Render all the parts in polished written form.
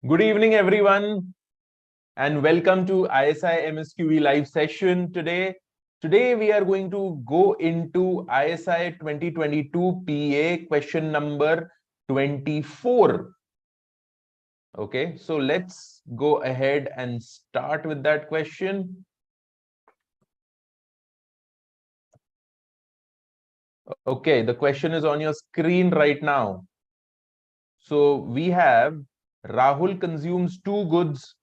Good evening, everyone, and welcome to ISI MSQE live session today. Today, we are going to go into ISI 2022 PEA question number 24. Okay, so let's go ahead and start with that question. Okay, the question is on your screen right now. So we have Rahul consumes two goods,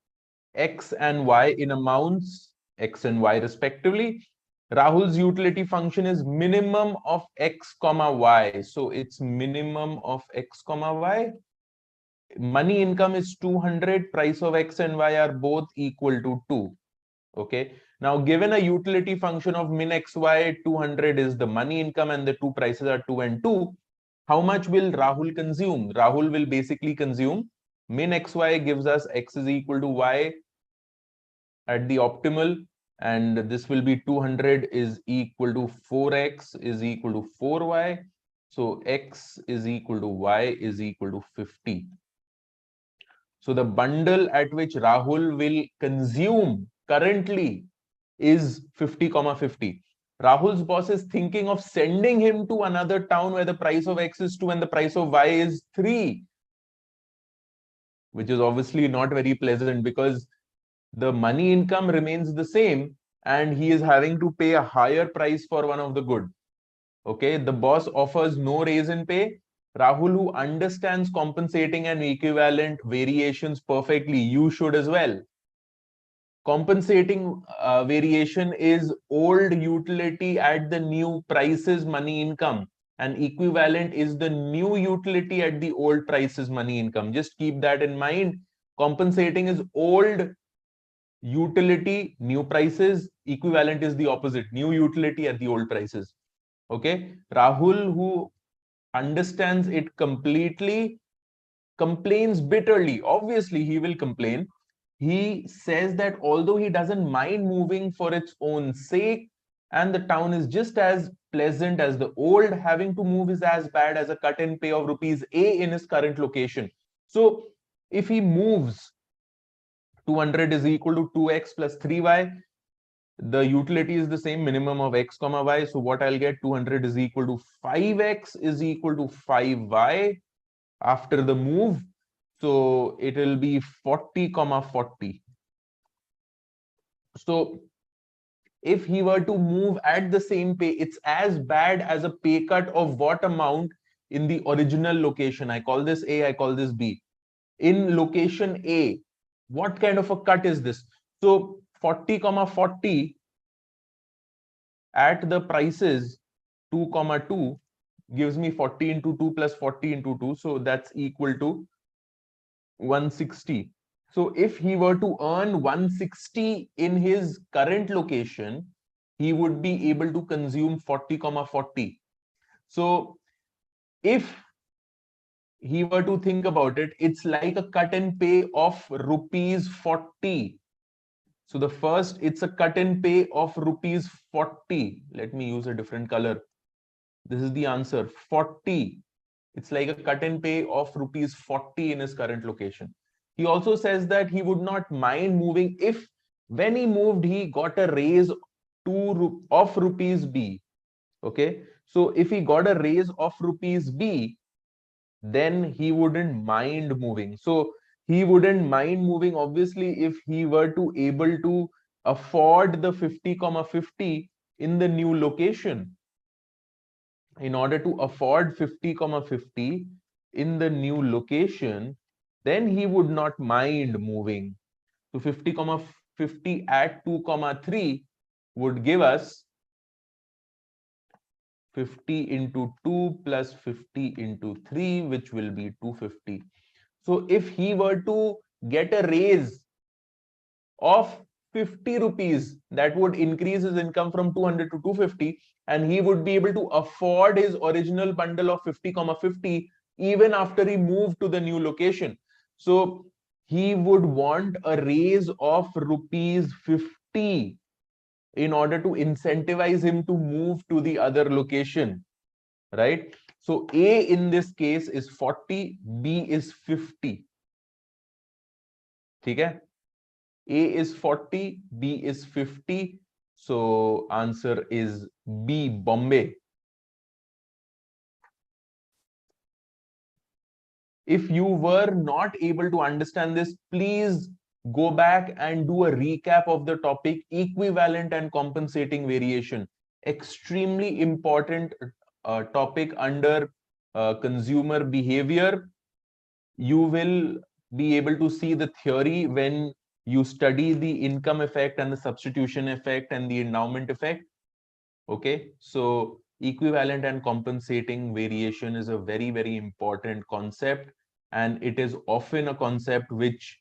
X and Y, in amounts X and Y respectively. Rahul's utility function is minimum of X comma Y. So it's minimum of X comma Y. Money income is 200. Price of X and Y are both equal to 2. Okay. Now, given a utility function of min XY, 200 is the money income and the two prices are 2 and 2. How much will Rahul consume? Rahul will basically consume min XY gives us X is equal to Y at the optimal, and this will be 200 is equal to 4x is equal to 4y. So X is equal to Y is equal to 50. So the bundle at which Rahul will consume currently is 50,50. Rahul's boss is thinking of sending him to another town where the price of X is 2 and the price of Y is 3, which is obviously not very pleasant because the money income remains the same and he is having to pay a higher price for one of the good. Okay, the boss offers no raise in pay. Rahul, who understands compensating and equivalent variations perfectly, you should as well. Compensating variation is old utility at the new prices money income, and equivalent is the new utility at the old prices money income. Just keep that in mind. Compensating is old utility, new prices. Equivalent is the opposite, new utility at the old prices. Okay, Rahul, who understands it completely, complains bitterly. Obviously, he will complain. He says that although he doesn't mind moving for its own sake, and the town is just as pleasant as the old, having to move is as bad as a cut in pay of rupees A in his current location. So if he moves, 200 is equal to 2x plus 3y. The utility is the same, minimum of X comma Y. So what I'll get, 200 is equal to 5x is equal to 5y after the move. So it will be 40,40. So if he were to move at the same pay, it's as bad as a pay cut of what amount in the original location? I call this A, I call this B. In location A, what kind of a cut is this? So 40,40 at the prices 2,2 gives me 40 into 2 plus 40 into 2. So that's equal to 160. So if he were to earn 160 in his current location, he would be able to consume 40,40. So if he were to think about it, it's like a cut and pay of rupees 40. So the first, it's a cut and pay of rupees 40. Let me use a different color. This is the answer, 40. It's like a cut and pay of rupees 40 in his current location. He also says that he would not mind moving if when he moved, he got a raise of rupees B. Okay. So if he got a raise of rupees B, then he wouldn't mind moving. So he wouldn't mind moving, obviously, if he were to able to afford the 50,50 in the new location. In order to afford 50,50 in the new location, then he would not mind moving. So 50,50 at 2,3 would give us 50 into 2 plus 50 into 3, which will be 250. So if he were to get a raise of 50 rupees, that would increase his income from 200 to 250, and he would be able to afford his original bundle of 50,50 even after he moved to the new location. So he would want a raise of rupees 50 in order to incentivize him to move to the other location, right? So A in this case is 40, B is 50. ठीक है, A is 40, B is 50, so answer is B, Bombay. If you were not able to understand this, please go back and do a recap of the topic equivalent and compensating variation. Extremely important topic under consumer behavior. You will be able to see the theory when you study the income effect and the substitution effect and the endowment effect. Okay, so equivalent and compensating variation is a very, very important concept, and it is often a concept which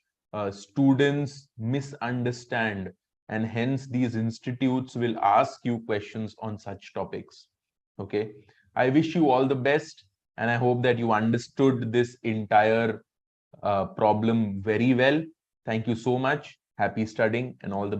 students misunderstand, and hence these institutes will ask you questions on such topics. Okay, I wish you all the best, and I hope that you understood this entire problem very well. Thank you so much. Happy studying and all the